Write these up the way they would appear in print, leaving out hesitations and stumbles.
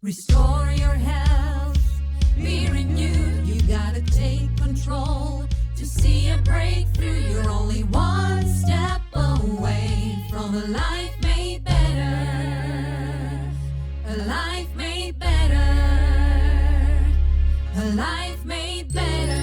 Restore your health, be renewed. You gotta take control to see a breakthrough. You're only one step away from a life made better. A life made better. A life made better.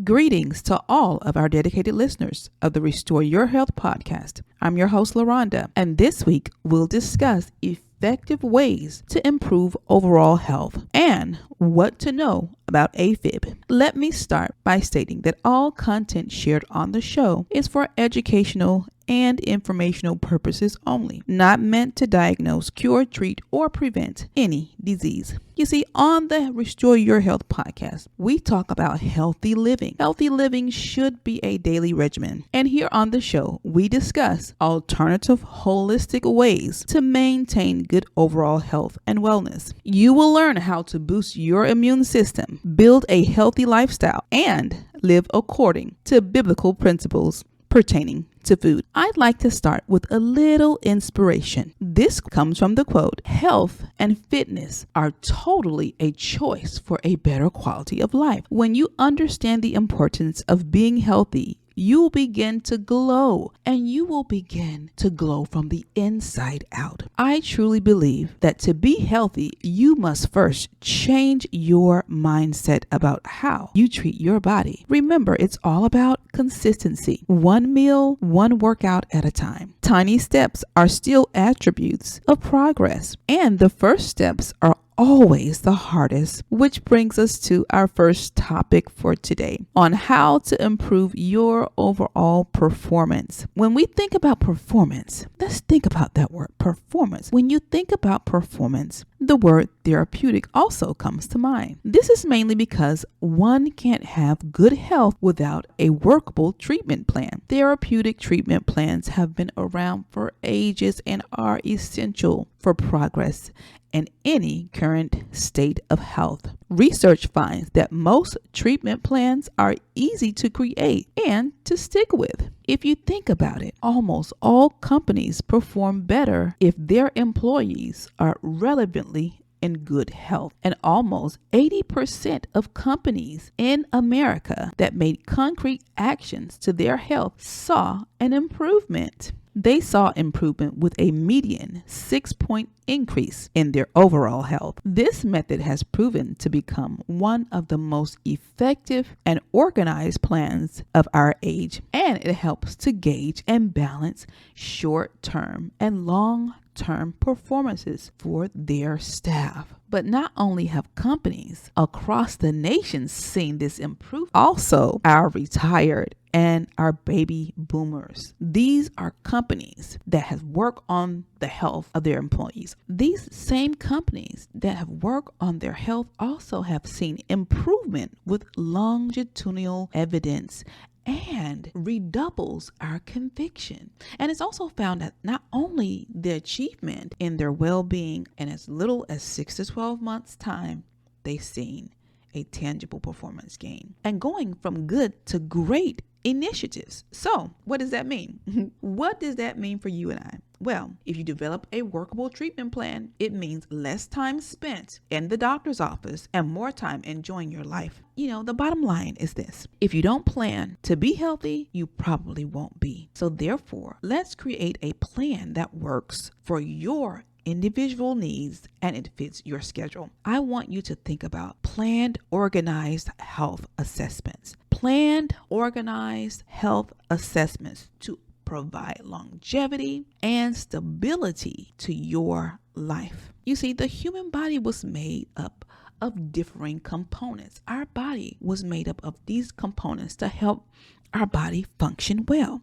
Greetings to all of our dedicated listeners of the Restore Your Health podcast. I'm your host, Laronda, and this week we'll discuss effective ways to improve overall health and what to know about AFIB. Let me start by stating that all content shared on the show is for educational and informational purposes only, not meant to diagnose, cure, treat, or prevent any disease. You see, on the Restore Your Health podcast, we talk about healthy living. Healthy living should be a daily regimen. And here on the show, we discuss alternative holistic ways to maintain good overall health and wellness. You will learn how to boost your immune system, build a healthy lifestyle, and live according to biblical principles pertaining to food. I'd like to start with a little inspiration. This comes from the quote, "Health and fitness are totally a choice for a better quality of life." When you understand the importance of being healthy, you will begin to glow, and you will begin to glow from the inside out. I truly believe that to be healthy, you must first change your mindset about how you treat your body. Remember, it's all about consistency. One meal, one workout at a time. Tiny steps are still attributes of progress, and the first steps are always the hardest, which brings us to our first topic for today on how to improve your overall performance. When we think about performance, let's think about that word, performance. When you think about performance, the word therapeutic also comes to mind. This is mainly because one can't have good health without a workable treatment plan. Therapeutic treatment plans have been around for ages and are essential for progress in any current state of health. Research finds that most treatment plans are easy to create and to stick with. If you think about it, almost all companies perform better if their employees are relevantly in good health. And almost 80% of companies in America that made concrete actions to their health saw an improvement. They saw improvement with a median 6-point increase in their overall health. This method has proven to become one of the most effective and organized plans of our age, and it helps to gauge and balance short-term and long-term performances for their staff. But not only have companies across the nation seen this improvement, also our retired and our baby boomers. These are companies that have worked on the health of their employees. These same companies that have worked on their health also have seen improvement with longitudinal evidence and redoubles our conviction. And it's also found that not only the achievement in their well-being in as little as 6 to 12 months time, they've seen a tangible performance gain and going from good to great initiatives. So what does that mean? What does that mean for you and I? Well, if you develop a workable treatment plan, it means less time spent in the doctor's office and more time enjoying your life. The bottom line is this. If you don't plan to be healthy, you probably won't be. So therefore, let's create a plan that works for your individual needs and it fits your schedule. I want you to think about planned, organized health assessments. Planned, organized health assessments to provide longevity and stability to your life. You see, the human body was made up of differing components. Our body was made up of these components to help our body function well.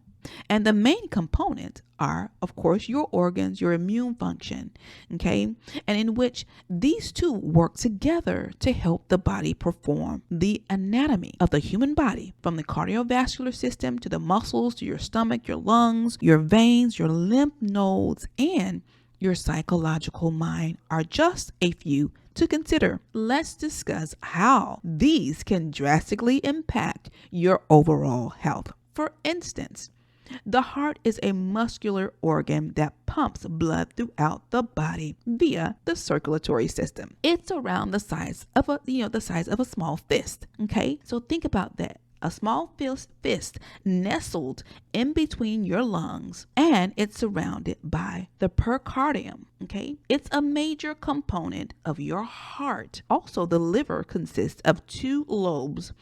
And the main components are, of course, your organs, your immune function, okay? And in which these two work together to help the body perform the anatomy of the human body, from the cardiovascular system to the muscles, to your stomach, your lungs, your veins, your lymph nodes, and your psychological mind are just a few to consider. Let's discuss how these can drastically impact your overall health. For instance, The heart is a muscular organ that pumps blood throughout the body via the circulatory system. It's around the size of a small fist. Okay, so think about that. A small fist nestled in between your lungs, and it's surrounded by the pericardium. Okay, it's a major component of your heart. Also, the liver consists of two lobes,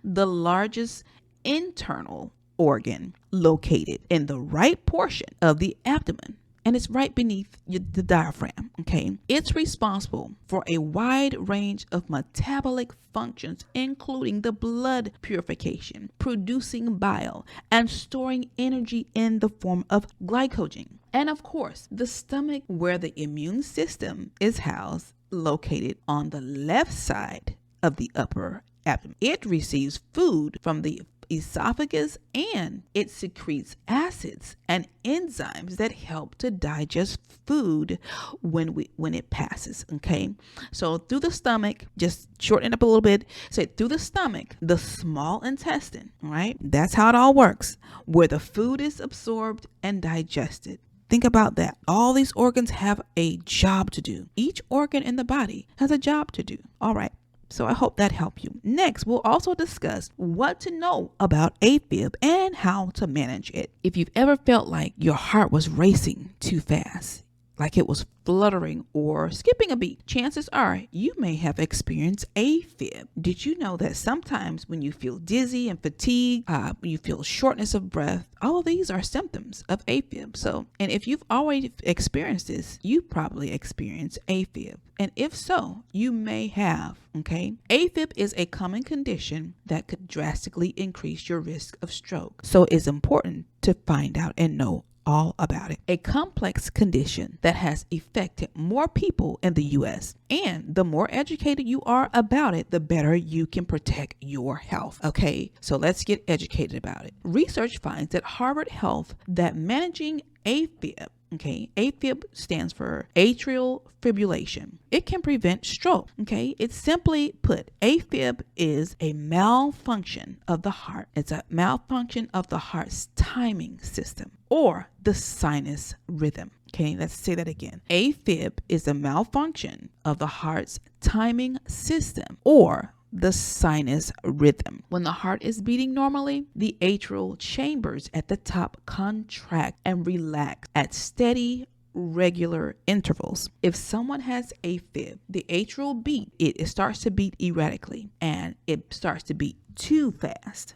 the largest internal organ located in the right portion of the abdomen, and it's right beneath the diaphragm. Okay, it's responsible for a wide range of metabolic functions, including the blood purification, producing bile, and storing energy in the form of glycogen. And of course, the stomach, where the immune system is housed, located on the left side of the upper abdomen. It receives food from the esophagus, and it secretes acids and enzymes that help to digest food when it passes. Okay, so through the stomach, just shorten it up a little bit, say through the stomach, the small intestine, right? That's how it all works, where the food is absorbed and digested. Think about that. All these organs have a job to do. Each organ in the body has a job to do. All right. So I hope that helped you. Next, we'll also discuss what to know about AFib and how to manage it. If you've ever felt like your heart was racing too fast, like it was fluttering or skipping a beat, chances are you may have experienced AFib. Did you know that sometimes when you feel dizzy and fatigued, you feel shortness of breath, all of these are symptoms of AFib. And if you've already experienced this, you probably experienced AFib. And if so, you may have, okay? AFib is a common condition that could drastically increase your risk of stroke. So it's important to find out and know all about it. A complex condition that has affected more people in the U.S. And the more educated you are about it, the better you can protect your health. Okay, so let's get educated about it. Research finds at Harvard Health that managing AFib, okay, AFib stands for atrial fibrillation. It can prevent stroke. Okay, it's simply put, AFib is a malfunction of the heart. It's a malfunction of the heart's timing system or the sinus rhythm. Okay, let's say that again. AFib is a malfunction of the heart's timing system or the sinus rhythm. When the heart is beating normally, the atrial chambers at the top contract and relax at steady, regular intervals. If someone has AFib, the atrial beat, it starts to beat erratically and it starts to beat too fast.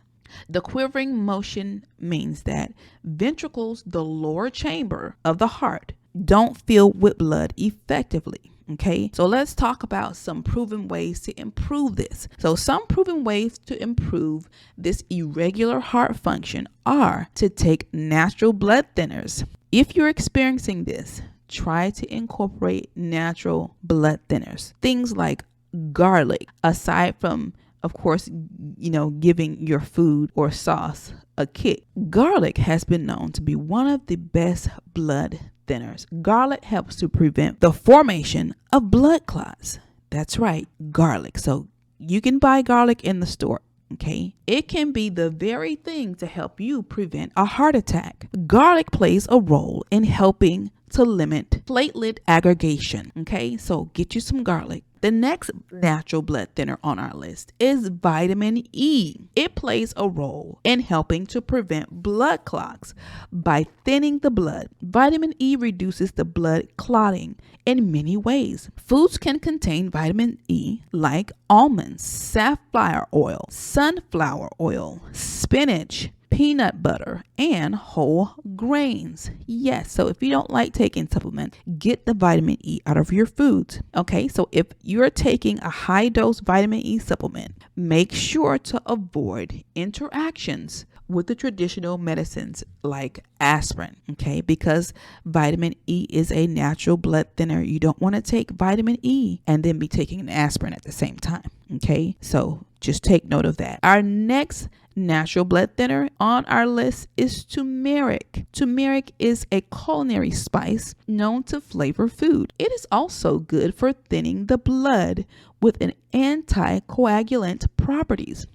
The quivering motion means that ventricles, the lower chamber of the heart, don't fill with blood effectively. Okay, so let's talk about some proven ways to improve this. So some proven ways to improve this irregular heart function are to take natural blood thinners. If you're experiencing this, try to incorporate natural blood thinners. Things like garlic, aside from, of course, giving your food or sauce a kick. Garlic has been known to be one of the best blood thinners. Garlic helps to prevent the formation of blood clots. That's right, garlic. So you can buy garlic in the store. Okay, it can be the very thing to help you prevent a heart attack. Garlic plays a role in helping to limit platelet aggregation. Okay, so get you some garlic. The next natural blood thinner on our list is vitamin E. It plays a role in helping to prevent blood clots by thinning the blood. Vitamin E reduces the blood clotting in many ways. Foods can contain vitamin E like almonds, safflower oil, sunflower oil, spinach, peanut butter, and whole grains. Yes, so if you don't like taking supplements, get the vitamin E out of your foods. Okay, so if you're taking a high dose vitamin E supplement, make sure to avoid interactions with the traditional medicines like aspirin, okay, because vitamin E is a natural blood thinner. You don't want to take vitamin E and then be taking an aspirin at the same time, okay, so just take note of that. Our next natural blood thinner on our list is turmeric. Turmeric is a culinary spice known to flavor food. It is also good for thinning the blood with an anticoagulant properties.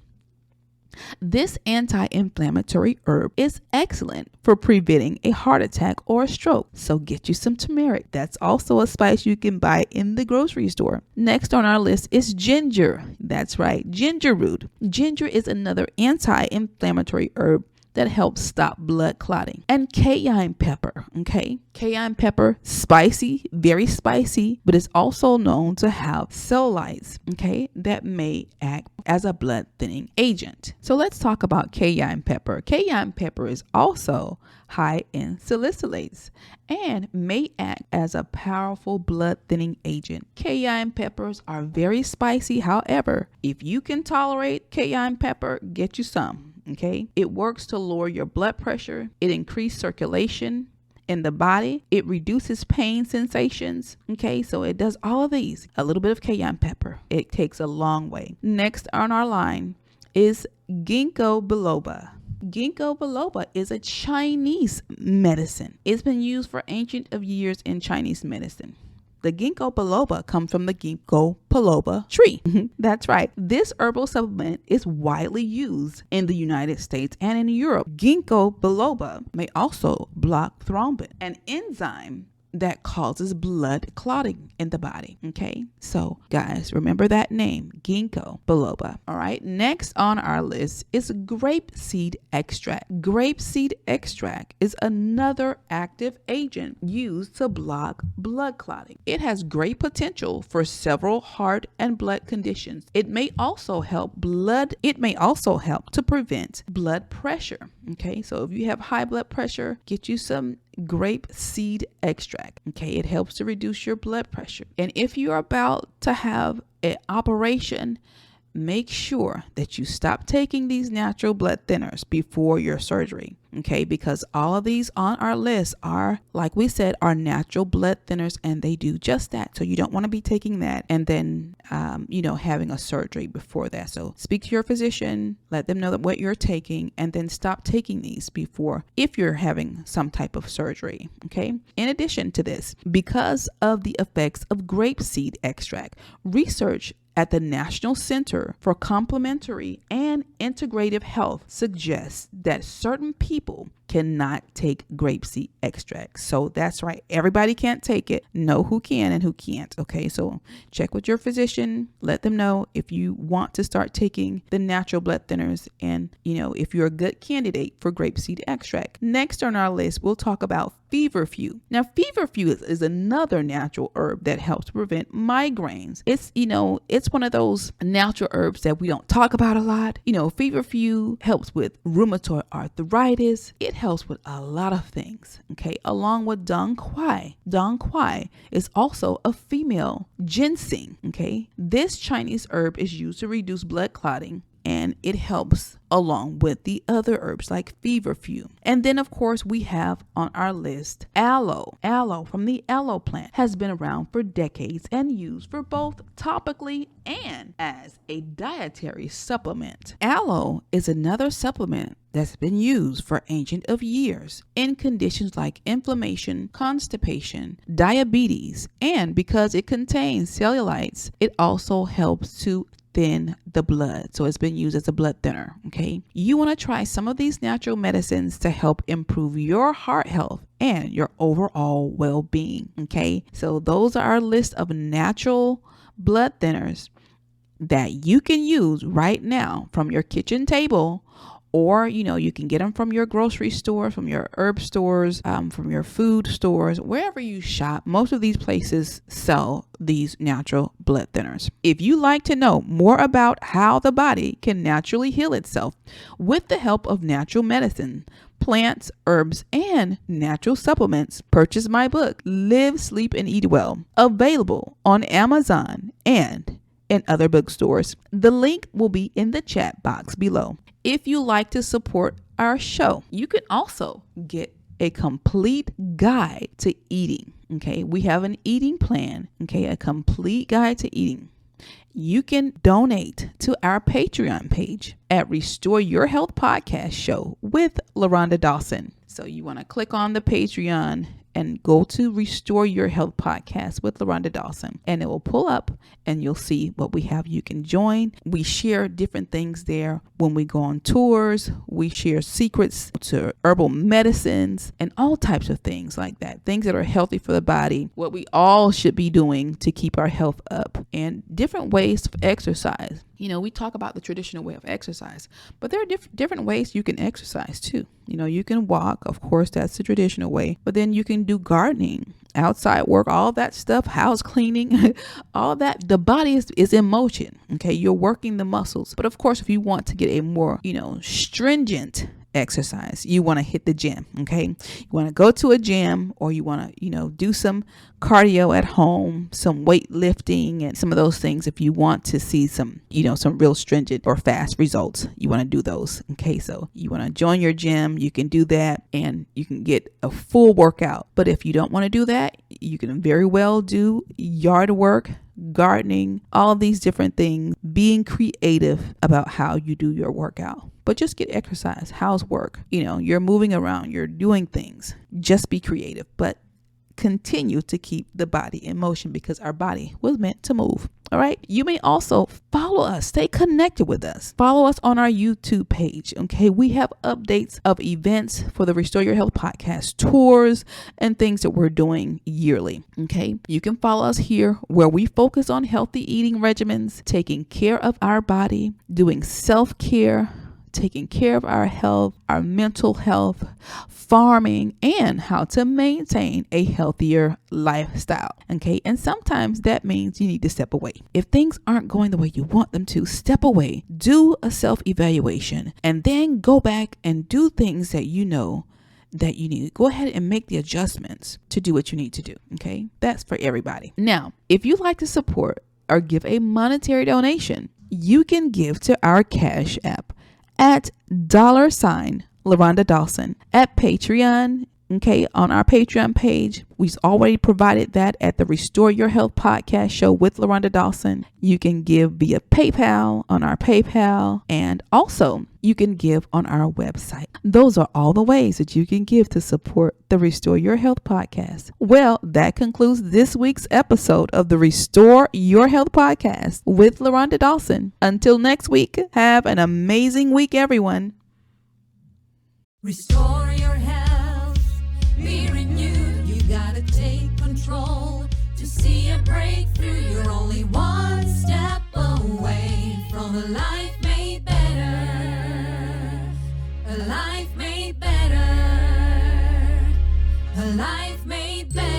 This anti-inflammatory herb is excellent for preventing a heart attack or a stroke. So get you some turmeric. That's also a spice you can buy in the grocery store. Next on our list is ginger. That's right, ginger root. Ginger is another anti-inflammatory herb that helps stop blood clotting. And cayenne pepper, okay? Cayenne pepper, spicy, very spicy, but it's also known to have ceolites, okay, that may act as a blood thinning agent. So let's talk about cayenne pepper. Cayenne pepper is also high in salicylates and may act as a powerful blood thinning agent. Cayenne peppers are very spicy. However, if you can tolerate cayenne pepper, get you some. Okay, it works to lower your blood pressure. It increases circulation in the body. It reduces pain sensations. Okay, so it does all of these. A little bit of cayenne pepper. It takes a long way. Next on our line is ginkgo biloba. Ginkgo biloba is a Chinese medicine. It's been used for ancient of years in Chinese medicine. The ginkgo biloba comes from the ginkgo biloba tree. That's right. This herbal supplement is widely used in the United States and in Europe. Ginkgo biloba may also block thrombin, an enzyme that causes blood clotting in the body. Okay, so guys, remember that name, ginkgo biloba. All right, next on our list is grapeseed extract. Grapeseed extract is another active agent used to block blood clotting. It has great potential for several heart and blood conditions. It may also help to prevent blood pressure. Okay, so if you have high blood pressure, get you some grape seed extract. Okay, it helps to reduce your blood pressure. And if you're about to have an operation, make sure that you stop taking these natural blood thinners before your surgery. Okay, because all of these on our list are, like we said, are natural blood thinners, and they do just that. So you don't want to be taking that and then, having a surgery before that. So speak to your physician, let them know that what you're taking, and then stop taking these before, if you're having some type of surgery. Okay. In addition to this, because of the effects of grapeseed extract, research at the National Center for Complementary and Integrative Health suggests that certain people cannot take grapeseed extract. So that's right. Everybody can't take it. Know who can and who can't. Okay. So check with your physician. Let them know if you want to start taking the natural blood thinners and, if you're a good candidate for grapeseed extract. Next on our list, we'll talk about feverfew. Now, feverfew is another natural herb that helps prevent migraines. It's one of those natural herbs that we don't talk about a lot. Feverfew helps with rheumatoid arthritis. It helps with a lot of things, okay, along with dong quai. Dong quai is also a female ginseng, okay. This Chinese herb is used to reduce blood clotting, and it helps along with the other herbs like feverfew. And then, of course, we have on our list aloe. Aloe from the aloe plant has been around for decades and used for both topically and as a dietary supplement. Aloe is another supplement that's been used for ancient of years in conditions like inflammation, constipation, diabetes, and because it contains cellulites, it also helps to thin the blood. So it's been used as a blood thinner. Okay. You want to try some of these natural medicines to help improve your heart health and your overall well-being. Okay. So those are our list of natural blood thinners that you can use right now from your kitchen table, or, you can get them from your grocery store, from your herb stores, from your food stores, wherever you shop. Most of these places sell these natural blood thinners. If you like to know more about how the body can naturally heal itself with the help of natural medicine, plants, herbs, and natural supplements, purchase my book, Live, Sleep, and Eat Well, available on Amazon and in other bookstores. The link will be in the chat box below. If you like to support our show, you can also get a complete guide to eating. Okay, we have an eating plan. Okay, a complete guide to eating. You can donate to our Patreon page at Restore Your Health Podcast Show with Laronda Dawson. So you want to click on the Patreon and go to Restore Your Health Podcast with Laronda Dawson, and it will pull up and you'll see what we have. You can join. We share different things there. When we go on tours, we share secrets to herbal medicines and all types of things like that. Things that are healthy for the body, what we all should be doing to keep our health up, and different ways of exercise. We talk about the traditional way of exercise, but there are different ways you can exercise too. You can walk, of course, that's the traditional way, but then you can do gardening, outside work, all that stuff, house cleaning, all that. The body is in motion. Okay. You're working the muscles. But of course, if you want to get a more, stringent exercise, you want to hit the gym. Okay. You want to go to a gym, or you want to, do some cardio at home, some weightlifting and some of those things. If you want to see some, some real stringent or fast results, you want to do those. Okay. So you want to join your gym, you can do that and you can get a full workout. But if you don't want to do that, you can very well do yard work, gardening, all of these different things, being creative about how you do your workout. But just get exercise, housework. You're moving around, you're doing things. Just be creative, but continue to keep the body in motion, because our body was meant to move. All right. You may also follow us, stay connected with us. Follow us on our YouTube page. Okay. We have updates of events for the Restore Your Health Podcast, tours, and things that we're doing yearly. Okay. You can follow us here, where we focus on healthy eating regimens, taking care of our body, doing self-care, taking care of our health, our mental health, farming, and how to maintain a healthier lifestyle. Okay. And sometimes that means you need to step away. If things aren't going the way you want them to, step away, do a self-evaluation, and then go back and do things that you know that you need. Go ahead and make the adjustments to do what you need to do. Okay. That's for everybody. Now, if you'd like to support or give a monetary donation, you can give to our Cash App at $Laronda Dawson at Patreon. Okay, on our Patreon page, we've already provided that at the Restore Your Health Podcast show with Laronda Dawson. You can give via PayPal on our PayPal, and also you can give on our website. Those are all the ways that you can give to support the Restore Your Health Podcast. Well, that concludes this week's episode of the Restore Your Health Podcast with Laronda Dawson. Until next week, have an amazing week, everyone. Restore your health, be renewed. You gotta take control to see a breakthrough. You're only one step away from a life made better. A life made better. A life made better.